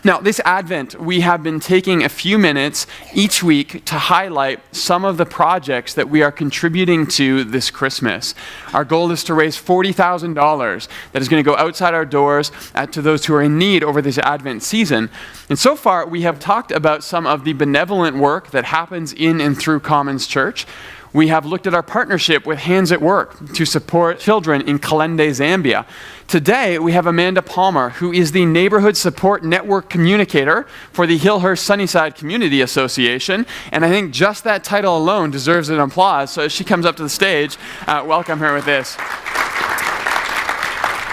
Now, this Advent, we have been taking a few minutes each week to highlight some of the projects that we are contributing to this Christmas. Our goal is to raise $40,000 that is going to go outside our doors to those who are in need over this Advent season. And so far, we have talked about some of the benevolent work that happens in and through Commons Church. We have looked at our partnership with Hands at Work to support children in Kalende, Zambia. Today, we have Amanda Palmer, who is the Neighborhood Support Network Communicator for the Hillhurst Sunnyside Community Association. And I think just that title alone deserves an applause. So as she comes up to the stage, welcome her with this.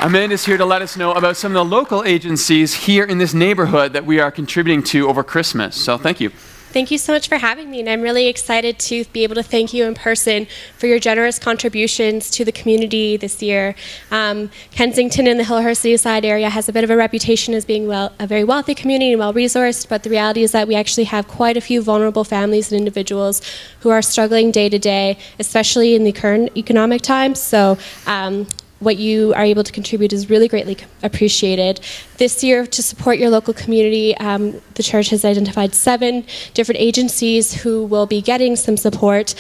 Amanda's here to let us know about some of the local agencies here in this neighborhood that we are contributing to over Christmas. So thank you. Thank you so much for having me, and I'm really excited to be able to thank you in person for your generous contributions to the community this year. Kensington and the Hillhurst Sunnyside area has a bit of a reputation as being a very wealthy community and well-resourced, but the reality is that we actually have quite a few vulnerable families and individuals who are struggling day to day, especially in the current economic times. So what you are able to contribute is really greatly appreciated. This year, to support your local community, the church has identified 7 different agencies who will be getting some support.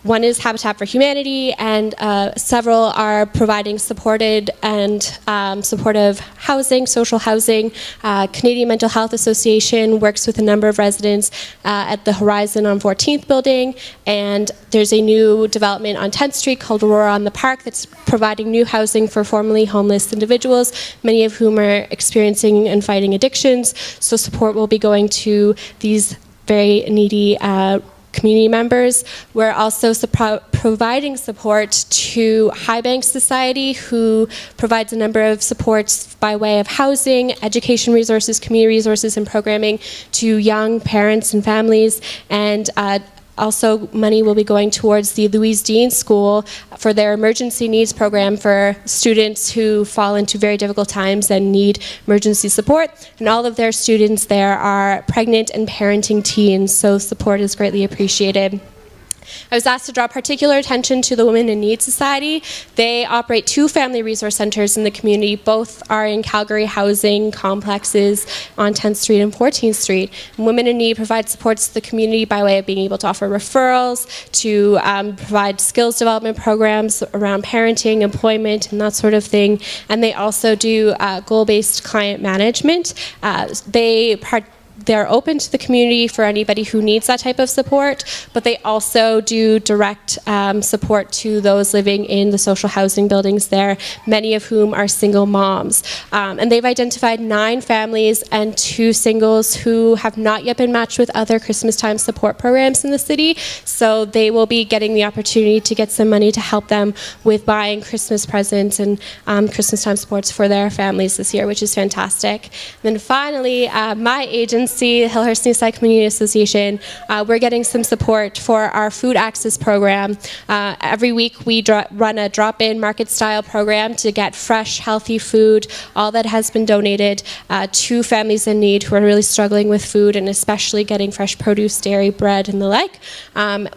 One is Habitat for Humanity, and several are providing supported and supportive housing, social housing. Canadian Mental Health Association works with a number of residents at the Horizon on 14th building, and there's a new development on 10th Street called Aurora on the Park that's providing new housing for formerly homeless individuals, many of whom are experiencing and fighting addictions. So support will be going to these very needy community members. We're also providing support to High Bank Society, who provides a number of supports by way of housing, education resources, community resources, and programming to young parents and families. And also, money will be going towards the Louise Dean School for their emergency needs program for students who fall into very difficult times and need emergency support. And all of their students there are pregnant and parenting teens, so support is greatly appreciated. I was asked to draw particular attention to the Women in Need Society. They operate 2 family resource centers in the community. Both are in Calgary housing complexes on 10th Street and 14th Street. And Women in Need provide supports to the community by way of being able to offer referrals, to provide skills development programs around parenting, employment, and that sort of thing. And they also do goal-based client management. They're open to the community for anybody who needs that type of support, but they also do direct support to those living in the social housing buildings there, many of whom are single moms. And they've identified 9 families and 2 singles who have not yet been matched with other Christmas time support programs in the city, so they will be getting the opportunity to get some money to help them with buying Christmas presents and Christmas time supports for their families this year, which is fantastic. And then finally, my agency, the Hillhurst Sunnyside Community Association, we're getting some support for our food access program. Every week we run a drop-in market-style program to get fresh, healthy food, all that has been donated to families in need who are really struggling with food, and especially getting fresh produce, dairy, bread, and the like.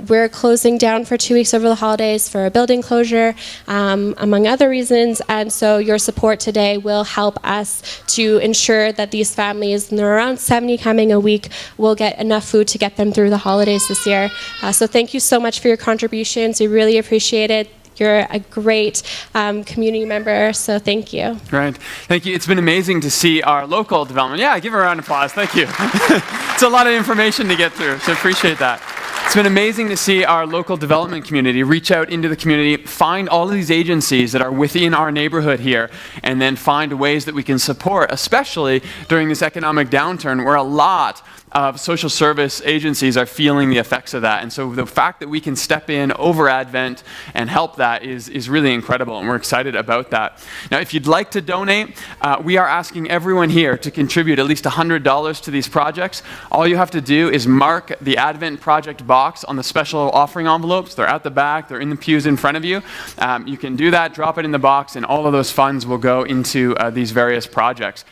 We're closing down for 2 weeks over the holidays for a building closure, among other reasons, and so your support today will help us to ensure that these families, and there are around 70 coming a week, will get enough food to get them through the holidays this year. So thank you so much for your contributions. We really appreciate it. You're a great community member, so thank you. Right. Thank you. It's been amazing to see our local development. Yeah, give her a round of applause. Thank you. It's a lot of information to get through, so appreciate that. It's been amazing to see our local development community reach out into the community, find all of these agencies that are within our neighborhood here, and then find ways that we can support, especially during this economic downturn where a lot of social service agencies are feeling the effects of that. And so the fact that we can step in over Advent and help that is really incredible, and we're excited about that. Now, if you'd like to donate, we are asking everyone here to contribute at least $100 to these projects. All you have to do is mark the Advent project box on the special offering envelopes. They're at the back, they're in the pews in front of you. You can do that, drop it in the box, and all of those funds will go into these various projects.